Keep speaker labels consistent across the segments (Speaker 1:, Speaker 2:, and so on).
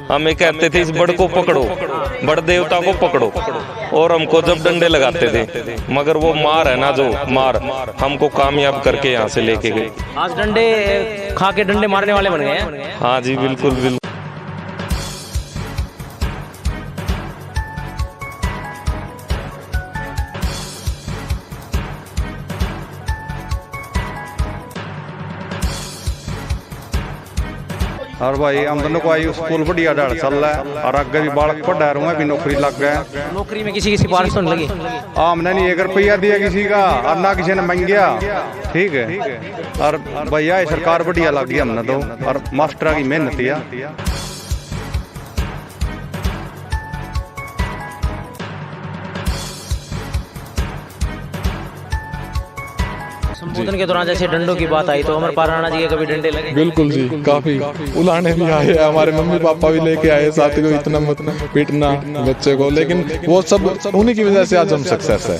Speaker 1: हमें कहते थे इस बड़ को पकड़ो, बड़ देवता को पकड़ो, और हमको जब डंडे लगाते थे, मगर वो मार है ना, जो मार हमको कामयाब करके यहाँ से लेके गए।
Speaker 2: आज डंडे खा के डंडे मारने वाले बन गए हैं।
Speaker 1: हाँ जी, बिल्कुल बिल्कुल।
Speaker 3: और भाई हम दोनों को आई स्कूल बढ़िया डाल चल रहा है, और आगे भी बालक पढ़ रहा हूँ, भी नौकरी लग गया।
Speaker 2: नौकरी में किसी की सिफारिश तो नहीं लगी?
Speaker 3: हमने नहीं 1 रुपया दिया किसी का, और ना किसी ने मांगिया। ठीक है, और भैया सरकार बढ़िया लग गई हमने तो, और मास्टर की मेहनत है।
Speaker 2: संबोधन के दौरान जैसे डंडों की बात आई तो अमरपाल राणा जी के कभी डंडे लगे?
Speaker 4: बिल्कुल जी, काफी उलाने भी आए, हमारे मम्मी पापा भी लेके आए साथ को, इतना मत पीटना बच्चे को, लेकिन वो सब उन्हीं की वजह से आज हम सक्सेस है।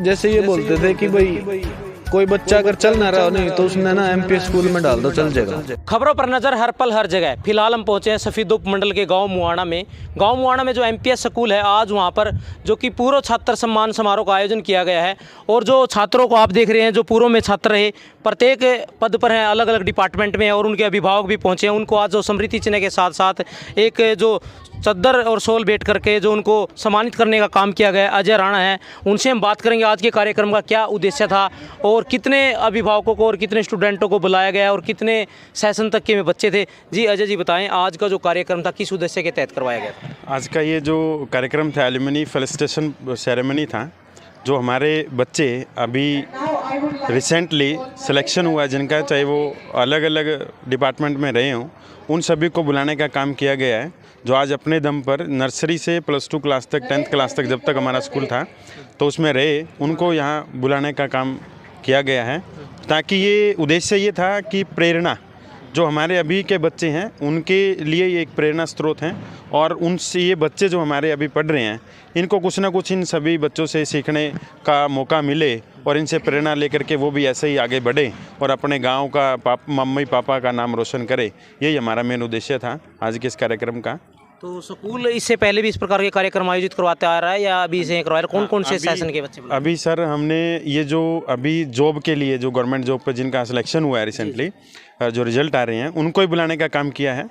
Speaker 5: जैसे ये बोलते थे कि भाई कोई बच्चा अगर चल ना रहा नहीं तो उसने ना एमपीएस स्कूल में डाल दो, चल जाएगा।
Speaker 2: खबरों पर नजर हर पल हर जगह। फिलहाल हम पहुंचे हैं सफीद उपमंडल के गांव मुआना में। गांव मुआना में जो एमपीएस स्कूल है, आज वहां पर जो कि पूर्व छात्र सम्मान समारोह का आयोजन किया गया है, और जो छात्रों को आप देख रहे हैं जो पूर्व में छात्र रहे, प्रत्येक पद पर हैं, अलग अलग डिपार्टमेंट में, और उनके अभिभावक भी पहुँचे हैं। उनको आज जो स्मृति चिन्ह के साथ साथ एक जो चद्दर और शॉल भेंट करके जो उनको सम्मानित करने का काम किया गया। अजय राणा है, उनसे हम बात करेंगे आज के कार्यक्रम का क्या उद्देश्य था, और कितने अभिभावकों को और कितने स्टूडेंटों को बुलाया गया, और कितने सेशन तक के में बच्चे थे। जी अजय जी बताएं, आज का जो कार्यक्रम था किस उद्देश्य के तहत करवाया गया?
Speaker 6: आज का ये जो कार्यक्रम था, एलुमनी फेलिसिटेशन सेरेमनी था। जो हमारे बच्चे अभी रिसेंटली सिलेक्शन हुआ है जिनका, चाहे वो अलग अलग डिपार्टमेंट में रहे हों, उन सभी को बुलाने का काम किया गया है। जो आज अपने दम पर नर्सरी से +2 क्लास तक, 10th क्लास तक जब तक हमारा स्कूल था तो उसमें रहे, उनको यहाँ बुलाने का काम किया गया है, ताकि ये उद्देश्य ये था कि प्रेरणा जो हमारे अभी के बच्चे हैं उनके लिए ये एक प्रेरणा स्रोत हैं, और उनसे ये बच्चे जो हमारे अभी पढ़ रहे हैं इनको कुछ ना कुछ इन सभी बच्चों से सीखने का मौका मिले, और इनसे प्रेरणा लेकर के वो भी ऐसे ही आगे बढ़े और अपने गांव का मम्मी पापा का नाम रोशन करे। यही हमारा मेन उद्देश्य था आज के इस कार्यक्रम का।
Speaker 2: तो स्कूल इससे पहले भी इस प्रकार के कार्यक्रम आयोजित करवाते आ रहा है या अभी से करवा रहा है? कौन से सेशन के बच्चे?
Speaker 6: अभी सर हमने ये जो अभी जॉब के लिए, जो गवर्नमेंट जॉब पर जिनका सिलेक्शन हुआ है रिसेंटली, जो रिजल्ट आ रहे हैं, उनको ही बुलाने का काम किया है।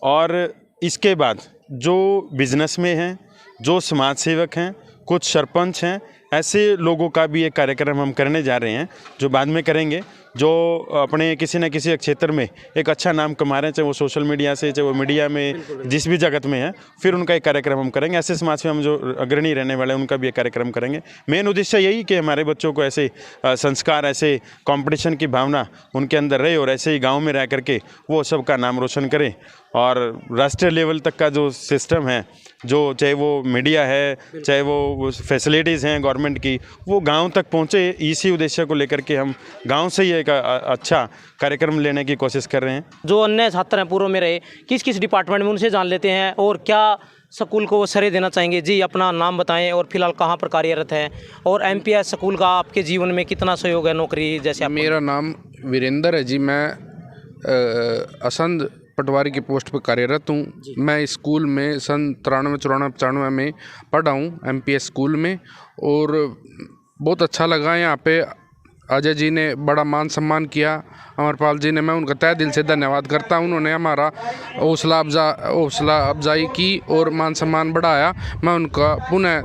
Speaker 6: और इसके बाद जो बिजनेस में हैं, जो समाज सेवक हैं, कुछ सरपंच हैं, ऐसे लोगों का भी एक कार्यक्रम हम करने जा रहे हैं, जो बाद में करेंगे, जो अपने किसी न किसी क्षेत्र में एक अच्छा नाम कमा रहे हैं, चाहे वो सोशल मीडिया से, चाहे वो मीडिया में, जिस भी जगत में है, फिर उनका एक कार्यक्रम हम करेंगे। ऐसे समाज में हम जो अग्रणी रहने वाले हैं उनका भी एक कार्यक्रम करेंगे। मेन उद्देश्य यही कि हमारे बच्चों को ऐसे संस्कार, ऐसे कंपटीशन की भावना उनके अंदर रहे, और ऐसे ही गाँव में रह करके वो सबका नाम रोशन करें, और राष्ट्रीय लेवल तक का जो सिस्टम है, जो चाहे वो मीडिया है, चाहे वो फैसिलिटीज़ हैं गवर्नमेंट की, वो गांव तक पहुंचे। इसी उद्देश्य को लेकर के हम गांव से ही एक अच्छा कार्यक्रम लेने की कोशिश कर रहे हैं।
Speaker 2: जो अन्य छात्र हैं पूर्व में रहे, किस किस डिपार्टमेंट में, उनसे जान लेते हैं, और क्या स्कूल को वो श्रेय देना चाहेंगे? जी अपना नाम बताएं, और फिलहाल कहाँ पर कार्यरत हैं, और एमपीएस स्कूल का आपके जीवन में कितना सहयोग है नौकरी जैसे?
Speaker 7: मेरा नाम वीरेंद्र है जी, मैं असंध पटवारी की पोस्ट पर कार्यरत हूँ। मैं स्कूल में सन 93, 94, 95 में पढ़ा हूँ एमपीएस स्कूल में, और बहुत अच्छा लगा यहाँ पे। अजय जी ने बड़ा मान सम्मान किया, अमरपाल जी ने, मैं उनका तहे दिल से धन्यवाद करता हूँ। उन्होंने हमारा हौसला अफजाई की और मान सम्मान बढ़ाया। मैं उनका पुनः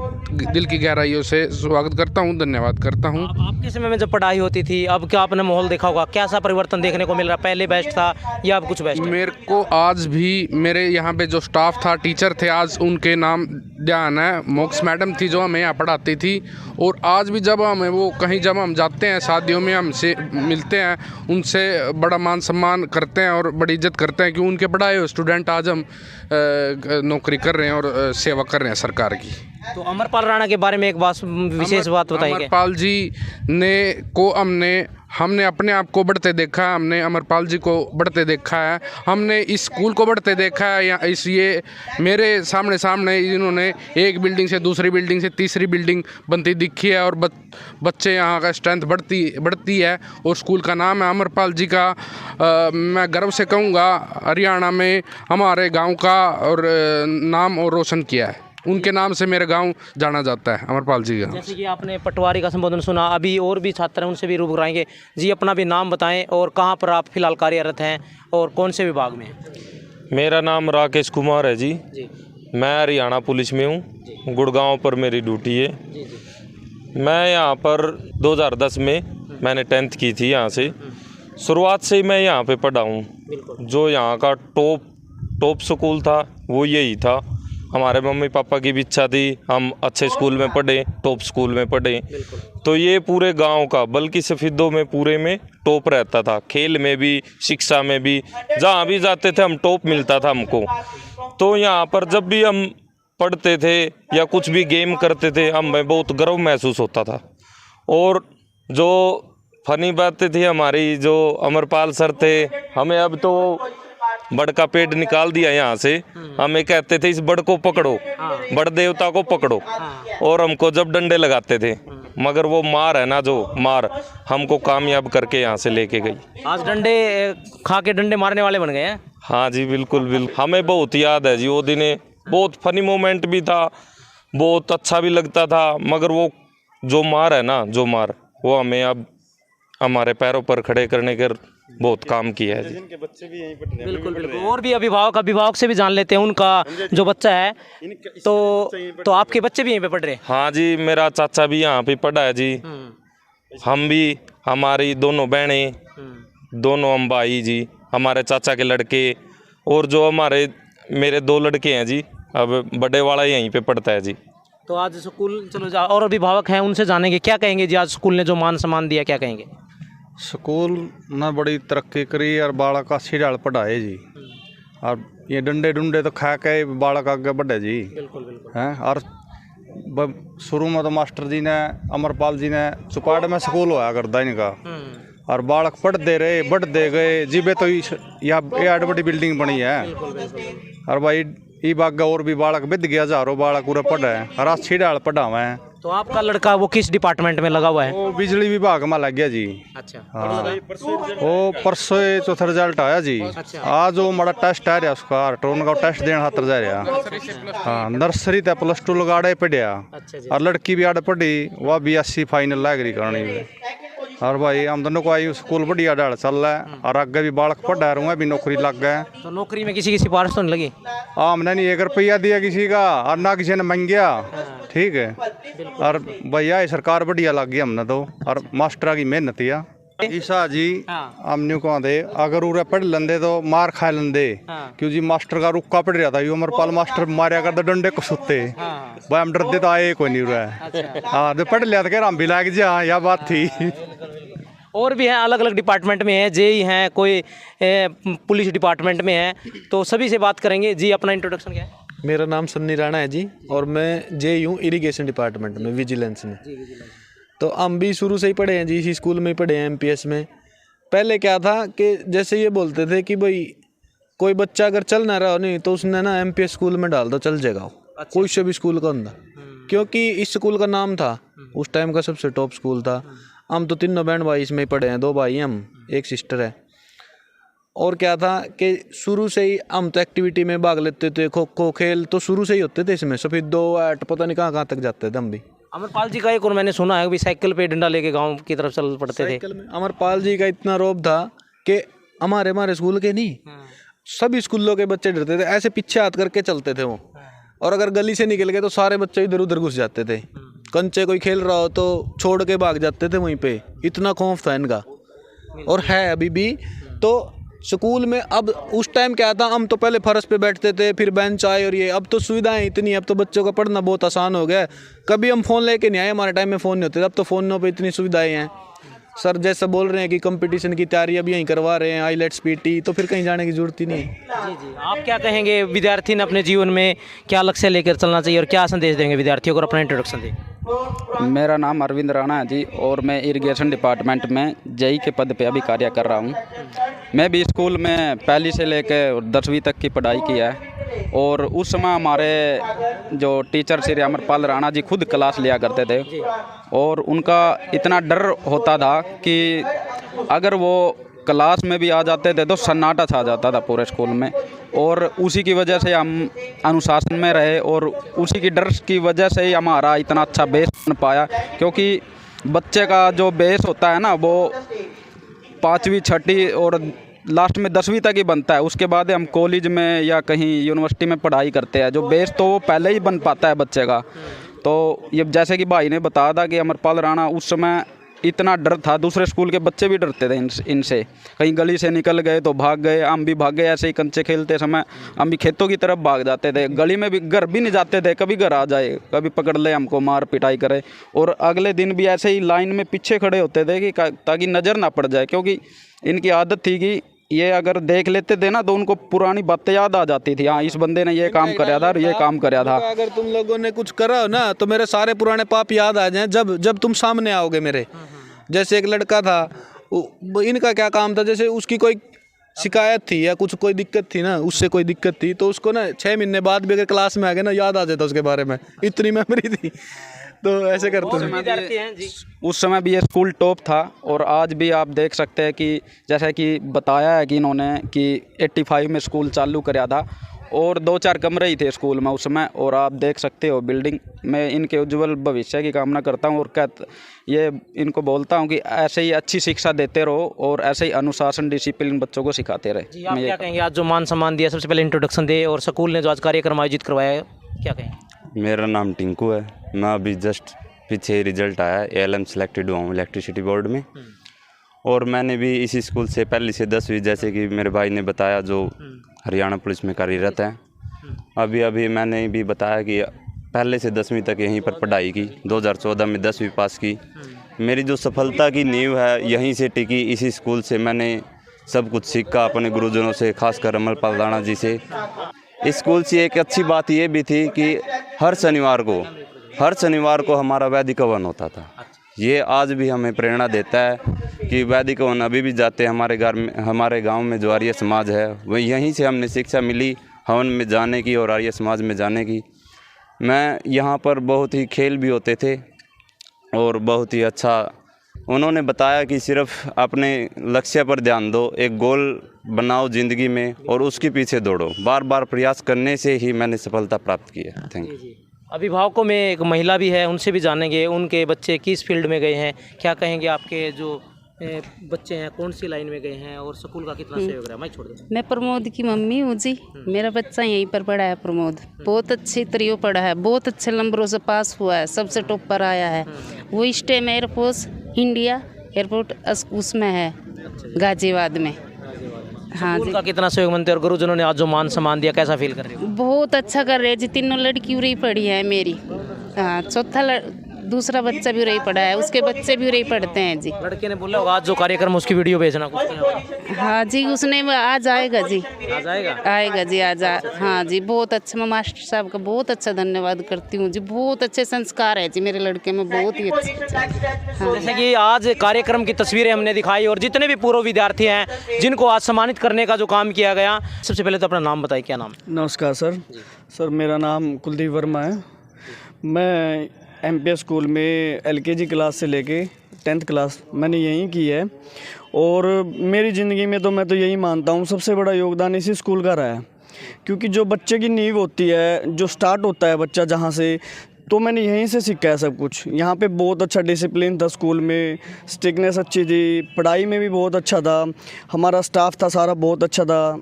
Speaker 7: दिल की गहराइयों से स्वागत करता हूँ, धन्यवाद करता हूँ।
Speaker 2: आपके समय में जब पढ़ाई होती थी, अब क्या आपने माहौल देखा होगा, कैसा परिवर्तन देखने को मिल रहा? पहले बेस्ट था या अब कुछ बेस्ट?
Speaker 7: मेरे को आज भी मेरे यहाँ पे जो स्टाफ था, टीचर थे, आज उनके नाम ध्यान है। मोक्स मैडम थी जो हमें यहाँ पढ़ाती थी, और आज भी जब हमें वो कहीं जब हम जाते हैं, शादियों में हमसे मिलते हैं, उनसे बड़ा मान सम्मान करते हैं और बड़ी इज्जत करते हैं, कि उनके पढ़ाए हुए स्टूडेंट आज हम नौकरी कर रहे हैं और सेवा कर रहे हैं सरकार की।
Speaker 2: तो अमरपाल राणा के बारे में एक बात, विशेष बात बताइए।
Speaker 7: अमरपाल जी ने को हमने हमने अपने आप को बढ़ते देखा है, हमने अमरपाल जी को बढ़ते देखा है, हमने इस स्कूल को बढ़ते देखा है। या इस ये मेरे सामने सामने इन्होंने एक बिल्डिंग से दूसरी बिल्डिंग से तीसरी बिल्डिंग बनती दिखी है और बच्चे यहाँ का स्ट्रेंथ बढ़ती है और स्कूल का नाम है अमरपाल जी का। मैं गर्व से कहूँगा हरियाणा में हमारे गाँव का और नाम और रोशन किया है, उनके नाम से मेरा गांव जाना जाता है, अमरपाल जी का।
Speaker 2: जैसे कि आपने पटवारी का संबोधन सुना, अभी और भी छात्र हैं उनसे भी रूबरू कराएंगे। जी अपना भी नाम बताएं और कहाँ पर आप फिलहाल कार्यरत हैं और कौन से विभाग में हैं?
Speaker 1: मेरा नाम राकेश कुमार है जी। मैं हरियाणा पुलिस में हूँ, गुड़गांव पर मेरी ड्यूटी है। मैं यहाँ पर 2010 में मैंने 10th की थी यहाँ से। शुरुआत से ही मैं यहाँ पे पढ़ा हूँ। जो यहाँ का टॉप स्कूल था वो यही था। हमारे मम्मी पापा की भी इच्छा थी हम अच्छे स्कूल में पढ़ें, टॉप स्कूल में पढ़ें। तो ये पूरे गांव का, बल्कि सफीदों में पूरे में टॉप रहता था। खेल में भी, शिक्षा में भी, जहाँ भी जाते थे हम टॉप मिलता था हमको। तो यहाँ पर जब भी हम पढ़ते थे या कुछ भी गेम करते थे हमें बहुत गर्व महसूस होता था। और जो फनी बातें थी हमारी, जो अमरपाल सर थे, हमें अब तो बड़ का पेड़ निकाल दिया यहाँ से। हमें कहते थे इस बड़ को पकड़ो, बड़ देवता को पकड़ो, और हमको जब डंडे लगाते थे। मगर वो मार है ना, जो मार हमको कामयाब करके यहाँ से लेके गई।
Speaker 2: आज डंडे खा के डंडे मारने वाले बन गए हैं।
Speaker 1: हाँ जी बिल्कुल बिल्कुल, हमें बहुत याद है जी वो दिन। बहुत फनी मोमेंट भी था, बहुत अच्छा भी लगता था। मगर वो जो मार है ना, जो मार, वो हमें अब हमारे पैरों पर खड़े करने के बहुत काम किया है जी।
Speaker 2: बिल्कुल बिल्कुल। और भी अभिभावक से भी जान लेते हैं उनका जो बच्चा है। तो आपके बच्चे भी यहीं पे पढ़ रहे हैं?
Speaker 1: हाँ जी, मेरा चाचा भी यहाँ पे पढ़ा है जी। हम भी, हमारी दोनों बहनें, दोनों हम भाई जी, हमारे चाचा के लड़के, और जो मेरे 2 लड़के हैं जी। अब बड़े वाला यहीं पे पढ़ता है जी।
Speaker 2: तो आज स्कूल चलो जा, और अभिभावक हैं उनसे जानेंगे क्या कहेंगे जी। आज स्कूल ने जो मान सम्मान दिया, क्या कहेंगे?
Speaker 3: स्कूल ने बड़ी तरक्की करी और बालक का सिराल पढ़ाए जी। और ये डंडे डुंडे तो खा के बालक आगे बढ़े जी।
Speaker 2: बिल्कुल बिल्कुल।
Speaker 3: हैं और शुरू में तो मास्टर जी ने, अमरपाल जी ने चुपाड़ में स्कूल होया करता इनका। और बालक पढ़ते रहे, बढ़ते गए जीबे तो या बड़ी बिल्डिंग बनी है। और भाई ई बाग और भी बालक बिद गया, हजारों बालक पूरा पढ़ा है और आज छिड़ाल पढ़ावा है।
Speaker 2: तो आपका लड़का वो किस डिपार्टमेंट में लगा हुआ है?
Speaker 3: वो बिजली विभाग में लग गया जी।
Speaker 2: अच्छा।
Speaker 3: हाँ, वो परसों चौथा रिजल्ट आया जी। आज वो बड़ा टेस्ट आ रहा उसका, टोन का टेस्ट देने खातर जा रहा। हाँ, नर्सरी तक +2 लगाड़े पढ़िया। और लड़की भी आड़े पढ़ी, वह BSc फाइनल लग रही करनी। और भाई हम दोनों को आई स्कूल बढ़िया डाल चल रहा है और आगे भी बालक पढ़ा रहा हूँ, भी नौकरी लग गए।
Speaker 2: तो नौकरी में किसी की सिफारिश तो नहीं लगी?
Speaker 3: हमने नहीं 1 रुपया दिया किसी का और ना किसी ने मांगया। ठीक है। और भैया ये सरकार बढ़िया लग गई हमने तो, और मास्टर की मेहनत है। ईसा जी हमने कहा दे अगर उरे पढ़ लेंदे तो मार खा लेंदे। क्यों जी मास्टर का रुक्का पड़ रहा था, यो अमरपाल मास्टर मारिया करते डंडे को सुते। भाई हम डरते तो आए कोई नहीं रहा। हाँ तो पढ़ लिया तो हम भी लाग जा, यह बात थी।
Speaker 2: और भी हैं, अलग अलग डिपार्टमेंट में है, जेई हैं, कोई पुलिस डिपार्टमेंट में है। तो सभी से बात करेंगे जी। अपना इंट्रोडक्शन क्या है?
Speaker 5: मेरा नाम सन्नी राणा है जी, और मैं जे हूँ इरिगेशन डिपार्टमेंट में, विजिलेंस में। तो हम भी शुरू से ही पढ़े हैं जी, इसी स्कूल में ही पढ़े हैं, MPS में। पहले क्या था कि जैसे ये बोलते थे कि भाई कोई बच्चा अगर चल ना रहा हो नहीं तो उसने ना MPS स्कूल में डाल दो, चल जाएगा। कोई से भी स्कूल का होता, क्योंकि इस स्कूल का नाम था उस टाइम का सबसे टॉप स्कूल था। हम तो तीनों बहन भाई इसमें ही पढ़े हैं, 2 भाई हम, 1 सिस्टर है। और क्या था कि शुरू से ही हम तो एक्टिविटी में भाग लेते थे, खो खो खेल तो शुरू से ही होते थे इसमें। सफेदो ऐट पता नहीं कहाँ तक जाते थे हम भी।
Speaker 2: अमरपाल जी का एक और मैंने सुना है कि साइकिल पे डंडा लेके गांव की तरफ चल पड़ते थे।
Speaker 5: अमरपाल जी का इतना रौब था कि हमारे स्कूल के नहीं, सभी स्कूलों के बच्चे डरते थे, ऐसे पीछे हाथ करके चलते थे वो। और अगर गली से निकल गए तो सारे बच्चे इधर उधर घुस जाते थे। कंचे कोई खेल रहा हो तो छोड़ के भाग जाते थे वहीं पे, इतना खौफ था इनका। और है अभी भी। तो स्कूल में अब उस टाइम क्या था, हम तो पहले फर्श पे बैठते थे, फिर बेंच आए और ये। अब तो सुविधाएं इतनी, अब तो बच्चों का पढ़ना बहुत आसान हो गया। कभी हम फ़ोन लेके नहीं आए, हमारे टाइम में फ़ोन नहीं होते थे, अब तो फ़ोनों पे इतनी सुविधाएं हैं। सर जैसे बोल रहे हैं कि कंपटीशन की तैयारी अभी यहीं करवा रहे हैं, आईलेट्स पीटी, तो फिर कहीं जाने की जरूरत ही नहीं है।
Speaker 2: जी जी, आप क्या कहेंगे विद्यार्थी ने अपने जीवन में क्या लक्ष्य लेकर चलना चाहिए और क्या संदेश देंगे विद्यार्थियों को? अपना इंट्रोडक्शन दें।
Speaker 8: मेरा नाम अरविंद राणा है जी और मैं इरिगेशन डिपार्टमेंट में जेई के पद पे अभी कार्य कर रहा हूँ। मैं भी स्कूल में पहली से लेकर 10वीं तक की पढ़ाई की है और उस समय हमारे जो टीचर श्री अमरपाल राणा जी खुद क्लास लिया करते थे और उनका इतना डर होता था कि अगर वो क्लास में भी आ जाते थे तो सन्नाटा छा जाता था पूरे स्कूल में, और उसी की वजह से हम अनुशासन में रहे और उसी की डर की वजह से ही हमारा इतना अच्छा बेस बन पाया। क्योंकि बच्चे का जो बेस होता है ना वो 5वीं 6वीं और लास्ट में 10वीं तक ही बनता है। उसके बाद हम कॉलेज में या कहीं यूनिवर्सिटी में पढ़ाई करते हैं, जो बेस तो वो पहले ही बन पाता है बच्चे का। तो ये जैसे कि भाई ने बताया था कि अमरपाल राणा उस समय इतना डर था, दूसरे स्कूल के बच्चे भी डरते थे इनसे। कहीं गली से निकल गए तो भाग गए, हम भी भाग गए। ऐसे ही कंचे खेलते समय हम भी खेतों की तरफ भाग जाते थे, गली में भी घर भी नहीं जाते थे, कभी घर आ जाए, कभी पकड़ ले हमको, मार पिटाई करे। और अगले दिन भी ऐसे ही लाइन में पीछे खड़े होते थे कि ताकि नज़र ना पड़ जाए, क्योंकि इनकी आदत थी कि ये अगर देख लेते थे ना तो उनको पुरानी बातें याद आ जाती थी। हाँ, इस बंदे ने ये काम कराया था और ये काम कराया था।
Speaker 5: अगर तुम लोगों ने कुछ करा हो ना तो मेरे सारे पुराने पाप याद आ जाएं जब तुम सामने आओगे मेरे। जैसे एक लड़का था, इनका क्या काम था, जैसे उसकी कोई शिकायत थी या कुछ कोई दिक्कत थी ना, उससे कोई दिक्कत थी तो उसको ना 6 महीने बाद भी अगर क्लास में आ गए ना याद आ जाता उसके बारे में, इतनी मेमोरी थी। तो ऐसे करते थे।
Speaker 8: उस समय भी ये स्कूल टॉप था और आज भी आप देख सकते हैं कि जैसा कि बताया है कि इन्होंने कि 85 में स्कूल चालू कराया था और 2-4 कमरे ही थे स्कूल में उस समय। और आप देख सकते हो बिल्डिंग में, इनके उज्जवल भविष्य की कामना करता हूँ और ये इनको बोलता हूँ कि ऐसे ही अच्छी शिक्षा देते रहो और ऐसे ही अनुशासन डिसिप्लिन बच्चों को सिखाते रहे।
Speaker 2: जी, आप क्या कहेंगे? आज जो मान सम्मान दिया, सबसे पहले इंट्रोडक्शन दे, और स्कूल ने जो आज कार्यक्रम आयोजित करवाया है, क्या कहेंगे?
Speaker 9: मेरा नाम टिंकू है, मैं अभी जस्ट पीछे रिजल्ट आया है, ALM सेलेक्टेड हुआ हूँ इलेक्ट्रिसिटी बोर्ड में। और मैंने भी इसी स्कूल से पहली से 10वीं, जैसे कि मेरे भाई ने बताया, जो हरियाणा पुलिस में कार्यरत है। अभी मैंने भी बताया कि पहले से 10वीं तक यहीं पर पढ़ाई की, 2014 में 10वीं पास की। मेरी जो सफलता की नींव है यहीं से टिकी, इसी स्कूल से मैंने सब कुछ सीखा अपने गुरुजनों से, खासकर अमरपाल राणा जी से। इस स्कूल से एक अच्छी बात ये भी थी कि हर शनिवार को हमारा वैदिक हवन होता था। ये आज भी हमें प्रेरणा देता है कि वैदिक हवन अभी भी जाते हैं हमारे गांव में। जो आर्य समाज है वह यहीं से हमने शिक्षा मिली हवन में जाने की और आर्य समाज में जाने की। मैं यहाँ पर बहुत ही खेल भी होते थे और बहुत ही अच्छा उन्होंने बताया कि सिर्फ अपने लक्ष्य पर ध्यान दो, एक गोल बनाओ ज़िंदगी में और उसके पीछे दौड़ो। बार बार प्रयास करने से ही मैंने सफलता प्राप्त की है। Thank you.
Speaker 2: अभिभावकों में एक महिला भी है, उनसे भी जानेंगे उनके बच्चे किस फील्ड में गए हैं, क्या कहेंगे? आपके जो बच्चे हैं कौन सी लाइन में गए हैं और स्कूल का कितना सहयोग रहा? मैं छोड़ दूँ।
Speaker 10: मैं प्रमोद की मम्मी हूँ जी। मेरा बच्चा यहीं पर पढ़ा है, प्रमोद। बहुत अच्छी तरीके पढ़ा है, बहुत अच्छे नंबरों से पास हुआ है, सबसे टॉप पर आया है। वो स्टेम एयरफोर्स इंडिया एयरपोर्ट उसमें है, गाजियाबाद में। हाँ जी।
Speaker 2: का कितना सहयोग मानते हैं और गुरुजनों ने आज जो मान सम्मान दिया, कैसा फील कर रहे हो?
Speaker 10: बहुत अच्छा कर रहे हैं जी। 3 लड़की उरी पढ़ी है मेरी। हाँ, दूसरा बच्चा भी रही पढ़ा है, उसके बच्चे भी रही पढ़ते हैं जी।
Speaker 2: लड़के ने बोला होगा आज जो कार्यक्रम उसकी वीडियो भेजना कुछ?
Speaker 10: हाँ जी, उसने आज आएगा जी।
Speaker 2: आज
Speaker 10: आएगा जी, आज हाँ जी। बहुत अच्छा, मैं मास्टर साहब का बहुत अच्छा धन्यवाद करती हूँ जी। बहुत अच्छे संस्कार है जी मेरे लड़के में, बहुत ही अच्छे। हाँ।
Speaker 2: जैसे कि आज कार्यक्रम की तस्वीरें हमने दिखाई और जितने भी पूर्व विद्यार्थी हैं जिनको आज सम्मानित करने का जो काम किया गया, सबसे पहले तो अपना नाम बताइए, क्या नाम?
Speaker 11: नमस्कार सर, मेरा नाम कुलदीप वर्मा है। मैं MPS स्कूल में LKG क्लास से लेके 10th क्लास मैंने यहीं की है और मेरी ज़िंदगी में तो मैं तो यही मानता हूँ सबसे बड़ा योगदान इसी स्कूल का रहा है। क्योंकि जो बच्चे की नींव होती है, जो स्टार्ट होता है बच्चा जहाँ से, तो मैंने यहीं से सीखा है सब कुछ। यहाँ पे बहुत अच्छा डिसिप्लिन था स्कूल में, स्ट्रिक्टनेस अच्छी थी, पढ़ाई में भी बहुत अच्छा था, हमारा स्टाफ था सारा बहुत अच्छा था।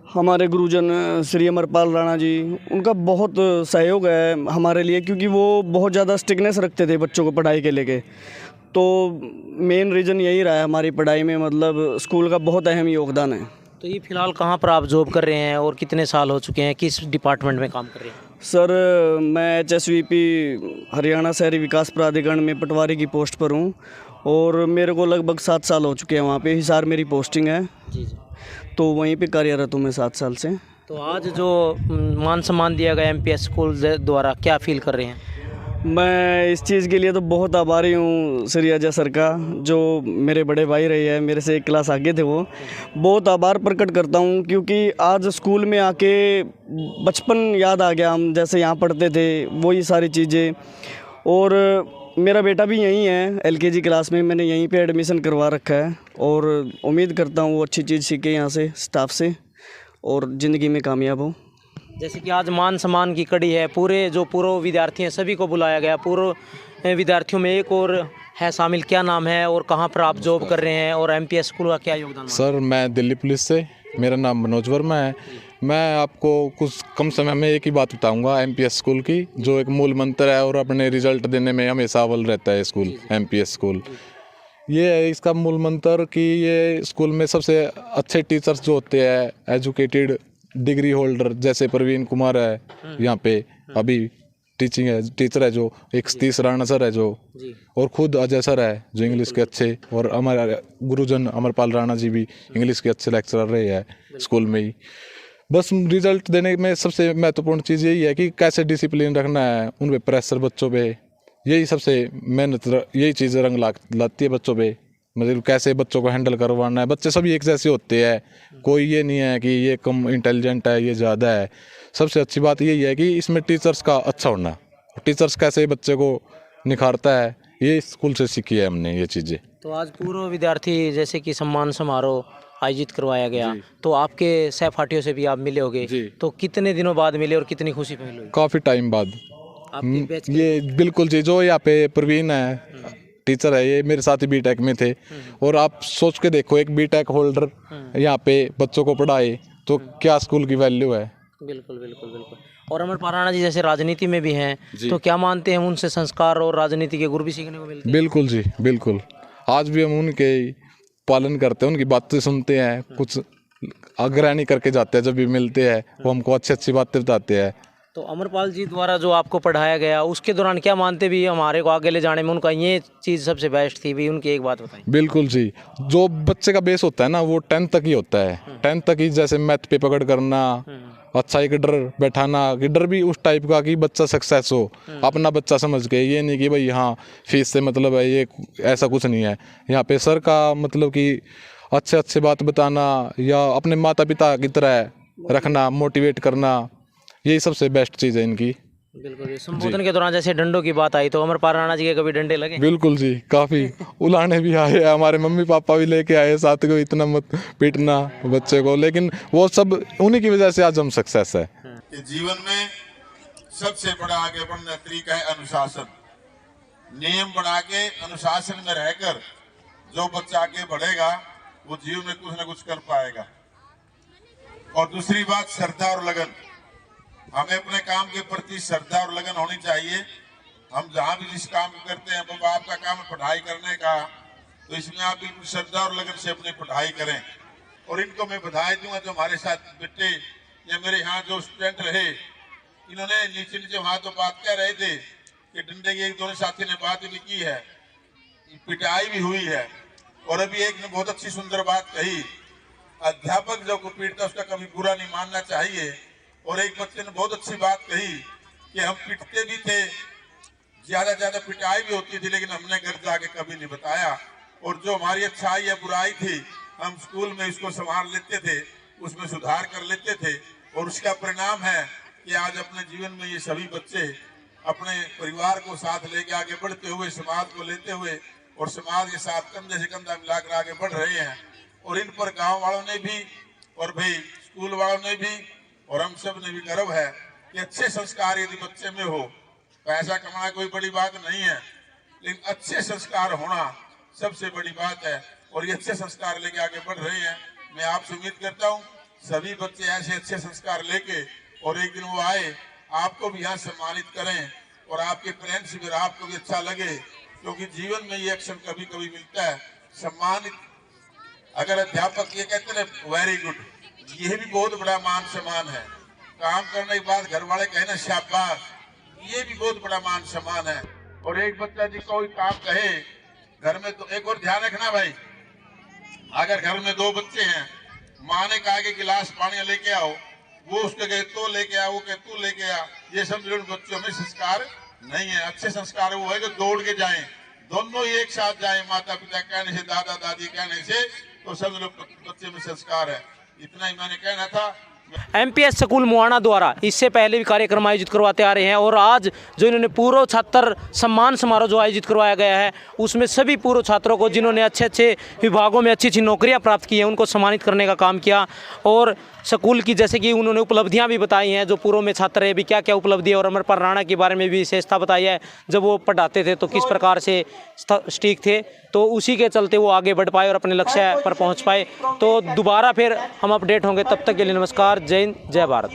Speaker 11: हमारे गुरुजन श्री अमरपाल राणा जी, उनका बहुत सहयोग है हमारे लिए, क्योंकि वो बहुत ज़्यादा स्ट्रिक्टनेस रखते थे बच्चों को पढ़ाई के लेके। तो मेन रीज़न यही रहा है हमारी पढ़ाई में, मतलब स्कूल का बहुत अहम योगदान है।
Speaker 2: तो ये फ़िलहाल कहाँ पर आप जॉब कर रहे हैं और कितने साल हो चुके हैं, किस डिपार्टमेंट में काम कर रहे हैं?
Speaker 11: सर, मैं HSVP हरियाणा शहरी विकास प्राधिकरण में पटवारी की पोस्ट पर हूँ और मेरे को लगभग 7 साल हो चुके हैं वहाँ पे। हिसार मेरी पोस्टिंग है,
Speaker 2: जी जी।
Speaker 11: तो वहीं पे कार्यरत हूँ मैं 7 साल से।
Speaker 2: तो आज जो मान सम्मान दिया गया एमपीएस स्कूल द्वारा, क्या फील कर रहे हैं?
Speaker 11: मैं इस चीज़ के लिए तो बहुत आभारी हूँ श्री अजय सर का, जो मेरे बड़े भाई रहे हैं, मेरे से एक क्लास आगे थे। वो बहुत आभार प्रकट करता हूँ, क्योंकि आज स्कूल में आके बचपन याद आ गया। हम जैसे यहाँ पढ़ते थे वही सारी चीज़ें। और मेरा बेटा भी यहीं है, एलकेजी क्लास में, मैंने यहीं पे एडमिशन करवा रखा है। और उम्मीद करता हूँ वो अच्छी चीज़ सीखे यहाँ से, स्टाफ से, और ज़िंदगी में कामयाब हो।
Speaker 2: जैसे कि आज मान सम्मान की कड़ी है, पूर्व विद्यार्थी हैं सभी को बुलाया गया। पूर्व विद्यार्थियों में एक और है शामिल, क्या नाम है और कहाँ पर आप जॉब कर रहे हैं, और एमपीएस स्कूल का क्या योगदान?
Speaker 4: सर मैं दिल्ली पुलिस से, मेरा नाम मनोज वर्मा है। मैं आपको कुछ कम समय में एक ही बात बताऊंगा एमपीएस स्कूल की, जो एक मूल मंत्र है और अपने रिजल्ट देने में हमेशा अव्वल रहता है स्कूल, एमपीएस स्कूल। ये है इसका मूल मंत्र कि ये स्कूल में सबसे अच्छे टीचर्स जो होते हैं, एजुकेटेड डिग्री होल्डर, जैसे प्रवीण कुमार है यहाँ पे अभी टीचर है, जो एक सतीश राणा सर है जो, और खुद अजय सर है जो इंग्लिश के अच्छे, और हमारे गुरुजन अमरपाल राणा जी भी इंग्लिश के अच्छे लेक्चरर रहे हैं स्कूल में ही। बस रिजल्ट देने में सबसे महत्वपूर्ण चीज़ यही है कि कैसे डिसिप्लिन रखना है, उन पे प्रेशर बच्चों पे, यही सबसे मेहनत, यही चीज़ रंग लाती है बच्चों पे। मतलब कैसे बच्चों को हैंडल करवाना है। बच्चे सभी एक जैसे होते हैं, कोई ये नहीं है कि ये कम इंटेलिजेंट है, ये ज़्यादा है। सबसे अच्छी बात यही है कि इसमें टीचर्स का अच्छा होना, टीचर्स कैसे बच्चे को निखारता है, ये स्कूल से सीखी है हमने ये चीज़ें।
Speaker 2: तो आज पूर्व विद्यार्थी जैसे कि सम्मान समारोह आयोजित करवाया गया, तो आपके सहपाठियों से भी आप मिले होंगे, तो कितने दिनों बाद मिले और कितनी खुशी फील हुई?
Speaker 4: काफ़ी टाइम बाद।
Speaker 2: आपके बैच के?
Speaker 4: ये बिल्कुल जी, जो यहाँ पे प्रवीण है टीचर है, ये मेरे साथ ही बीटेक में थे। और आप सोच के देखो, एक बीटेक होल्डर यहाँ पे बच्चों को पढ़ाए तो क्या स्कूल की वैल्यू है।
Speaker 2: बिल्कुल बिल्कुल बिल्कुल। और अमरपाल राणा जी जैसे राजनीति में भी हैं, तो क्या मानते हैं उनसे संस्कार और राजनीति के गुर भी सीखने को मिलते हैं?
Speaker 4: बिल्कुल जी, बिल्कुल। आज भी हम उनके पालन करते हैं, उनकी बातें सुनते हैं, कुछ अग्रहणी करके जाते हैं। जब भी मिलते हैं वो हमको अच्छी अच्छी बातें बताते हैं।
Speaker 2: तो अमरपाल जी द्वारा जो आपको पढ़ाया गया, उसके दौरान क्या मानते भी हमारे को आगे ले जाने में उनका ये चीज़ सबसे बेस्ट थी भी? उनकी एक बात बताइए।
Speaker 4: बिल्कुल जी, जो बच्चे का बेस होता है ना, वो 10th तक ही होता है। 10th तक ही, जैसे मैथ पे पकड़ करना, अच्छा एक डर बैठाना, कि डर भी उस टाइप का कि बच्चा सक्सेस हो, अपना बच्चा समझ के। ये नहीं कि भाई हाँ फीस से मतलब है, ये ऐसा कुछ नहीं है। यहाँ पे सर का मतलब कि अच्छे अच्छे बात बताना, या अपने माता पिता की तरह रखना, मोटिवेट करना, यही सबसे बेस्ट चीज़ है इनकी।
Speaker 2: बिल्कुल। संबोधन के दौरान जैसे डंडों की बात आई, तो अमरपाल राणा जी के कभी डंडे लगे?
Speaker 4: बिल्कुल जी, काफ़ी उलाने भी आए हैं, हमारे मम्मी पापा भी लेके आए साथ को, इतना मत पीटना बच्चे को। लेकिन वो सब उन्हीं की वजह से आज हम सक्सेस है।
Speaker 12: जीवन में सबसे बड़ा आगे बढ़ने का तरीका है अनुशासन। नियम बना के अनुशासन में रहकर जो बच्चा आगे बढ़ेगा वो जीवन में कुछ न कुछ कर पाएगा। और दूसरी बात, श्रद्धा और लगन। हमें अपने काम के प्रति श्रद्धा और लगन होनी चाहिए। हम जहाँ भी जिस काम को करते हैं, बाबा आपका काम है पढ़ाई करने का, तो इसमें आप बिल्कुल श्रद्धा और लगन से अपनी पढ़ाई करें। और इनको मैं बधाई दूंगा जो हमारे साथ बेटे या मेरे यहाँ जो स्टूडेंट रहे, इन्होंने नीचे नीचे वहाँ तो बात कह रहे थे कि डंडे की एक दोनों साथी ने बात भी की है, पिटाई भी हुई है। और अभी एक ने बहुत अच्छी सुंदर बात कही, अध्यापक जो को पीटता उसका कभी बुरा नहीं मानना चाहिए। और एक बच्चे ने बहुत अच्छी बात कही कि हम पिटते भी थे, ज्यादा पिटाई भी होती थी, लेकिन हमने घर जाके कभी नहीं बताया। और जो हमारी अच्छाई या बुराई थी, हम स्कूल में इसको संभाल लेते थे, उसमें सुधार कर लेते थे। और उसका परिणाम है कि आज अपने जीवन में ये सभी बच्चे अपने परिवार को साथ लेके आगे बढ़ते हुए, समाज को लेते हुए और समाज के साथ कंधे से कंधा मिलाकर आगे बढ़ रहे हैं। और इन पर गाँव वालों ने भी और भाई स्कूल वालों ने भी और हम सब ने भी गर्व है कि अच्छे संस्कार यदि बच्चे में हो, पैसा कमाना कोई बड़ी बात नहीं है, लेकिन अच्छे संस्कार होना सबसे बड़ी बात है। और ये अच्छे संस्कार लेके आगे बढ़ रहे हैं। मैं आपसे उम्मीद करता हूँ सभी बच्चे ऐसे अच्छे संस्कार लेके और एक दिन वो आए, आपको भी यहाँ सम्मानित करें और आपके पेरेंट्स भी, आपको भी अच्छा लगे, क्योंकि जीवन में ये अक्सर कभी कभी मिलता है सम्मानित। अगर अध्यापक ये कहते हैं वेरी गुड, ये भी बहुत बड़ा मान सम्मान है। काम करने के बाद घर वाले कहना शाबाश, ये भी बहुत बड़ा मान सम्मान है। और एक बच्चा जी कोई काम कहे घर में तो एक और ध्यान रखना भाई, अगर घर में 2 बच्चे हैं, माँ ने कहा कि गिलास पानी लेके आओ, वो उसके कहे तो लेके आ, वो कहे तू लेके आ, ये सब जो बच्चों में संस्कार नहीं है। अच्छे संस्कार वो है कि दौड़ के जाएं, दोनों ही एक साथ जाएं, माता पिता कहने से, दादा दादी कहने से, तो सब लोग बच्चे में संस्कार है। इतना ही मैंने कहना था।
Speaker 2: एमपीएस स्कूल मुआना द्वारा इससे पहले भी कार्यक्रम आयोजित करवाते आ रहे हैं और आज जो इन्होंने पूर्व छात्र सम्मान समारोह जो आयोजित करवाया गया है उसमें सभी पूर्व छात्रों को जिन्होंने अच्छे अच्छे विभागों में अच्छी अच्छी नौकरियां प्राप्त की हैं उनको सम्मानित करने का काम किया। और स्कूल की जैसे कि उन्होंने उपलब्धियां भी बताई हैं, जो पूर्व में छात्र है भी क्या क्या उपलब्धि है, और अमरपाल राणा के बारे में भी विशेषता बताई है, जब वो पढ़ाते थे तो किस प्रकार से स्टिक थे, तो उसी के चलते वो आगे बढ़ पाए और अपने लक्ष्य पर पहुंच पाए। तो दोबारा फिर हम अपडेट होंगे, तब तक के लिए नमस्कार, जय हिंद, जय भारत।